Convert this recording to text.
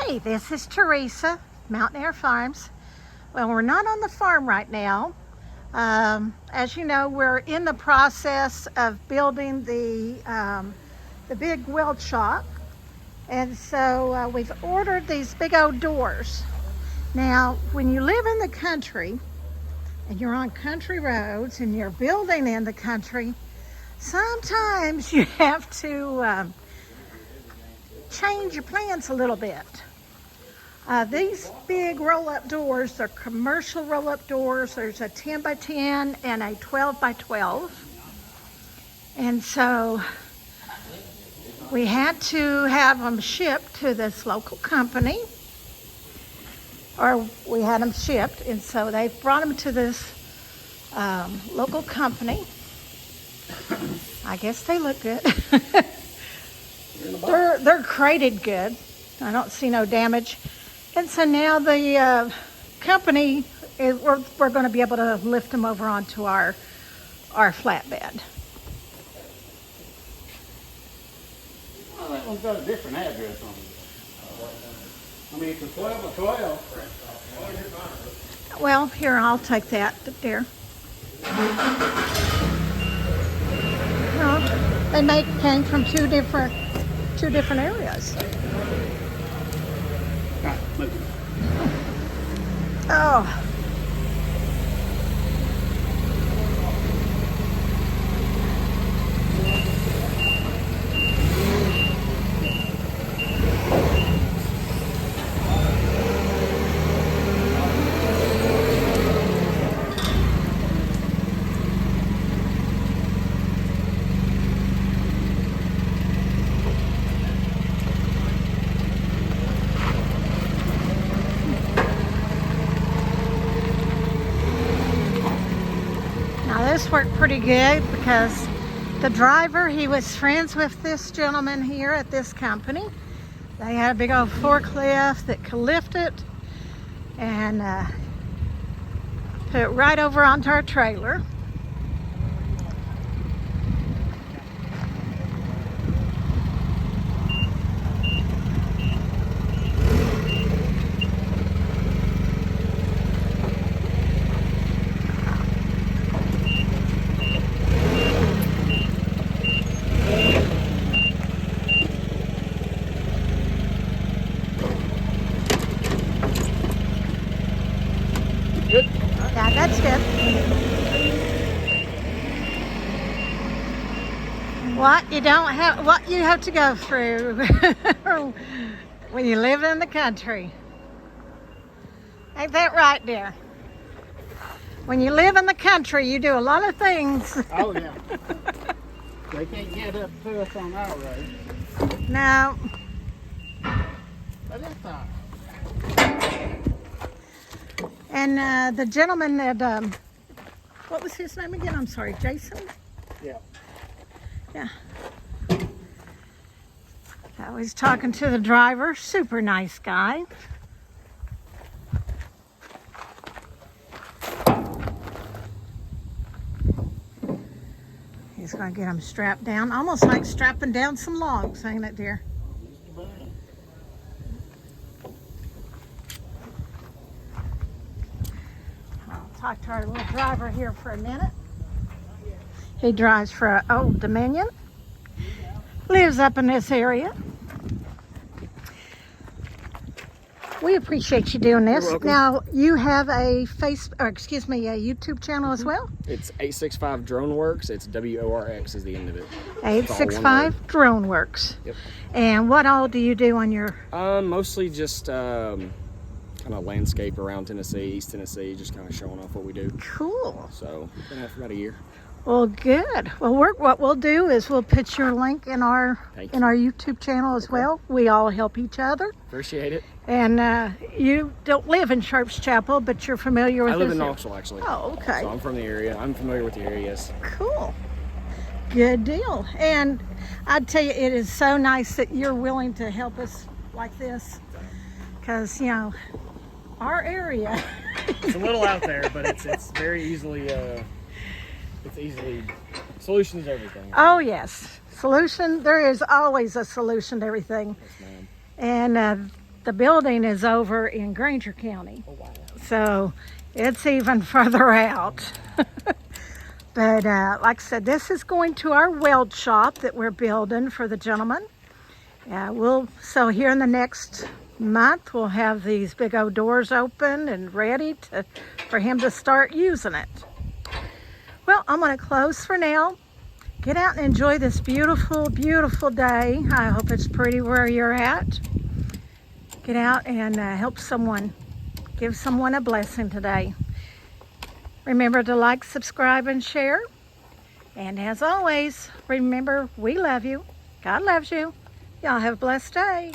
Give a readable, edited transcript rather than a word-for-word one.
Hey, this is Teresa, Mountain Air Farms. Well, we're not on the farm right now. As you know, we're in the process of building the big weld shop. And so we've ordered these big old doors. Now, when you live in the country and you're on country roads and you're building in the country, sometimes you have to change your plans a little bit. These big roll-up doors, they're commercial roll-up doors. There's a 10 by 10 and a 12 by 12. And so we had to have them shipped to this local company, or we had them shipped, and so they brought them to this local company. I guess they look good. They're crated good. I don't see no damage. And so now the company, we're going to be able to lift them over onto our flatbed. Well, that one's got a different address on it. I mean, it's a 12 or 12. Well, here, I'll take that, dear. Well, they came from two different areas. Oh. This worked pretty good because the driver, he was friends with this gentleman here at this company. They had a big old forklift that could lift it and put it right over onto our trailer. Good? Yeah, that's good. What you have to go through when you live in the country. Ain't that right, dear? When you live in the country, you do a lot of things. Oh, yeah. They can't get up to us on our road. No. But it's fine. And the gentleman that, what was his name again? I'm sorry, Jason? Yeah. Yeah. I was talking to the driver, super nice guy. He's going to get him strapped down, almost like strapping down some logs, ain't it, dear? Talk to our little driver here for a minute. He drives for Old Dominion. Lives up in this area. We appreciate you doing this. You're welcome. Now you have a YouTube channel as well. It's 865 Drone Works. It's WORX is the end of it. 865 Drone Works. Yep. And what all do you do on your? Mostly just kind of landscape around Tennessee, East Tennessee, just kind of showing off what we do. Cool. So been at it for about a year. Well, good. Well, what we'll do is we'll put your link in our YouTube channel as well. We all help each other. Appreciate it. And you don't live in Sharps Chapel, but you're familiar with I live this in area. Knoxville, actually. Oh, okay. So I'm from the area. I'm familiar with the area, yes. Cool. Good deal. And I'd tell you, it is so nice that you're willing to help us like this. Because, you know, our area. It's a little out there, but it's very easily, solution is everything. Oh, yes. Solution. There is always a solution to everything. Yes, ma'am. And the building is over in Granger County. Oh, wow. So it's even further out. But like I said, this is going to our weld shop that we're building for the gentleman. So here in the next month, we'll have these big old doors open and ready for him to start using it. Well, I'm going to close for now. Get out and enjoy this beautiful, beautiful day. I hope it's pretty where you're at. Get out and help someone. Give someone a blessing today. Remember to like, subscribe, and share. And as always, remember, we love you. God loves you. Y'all have a blessed day.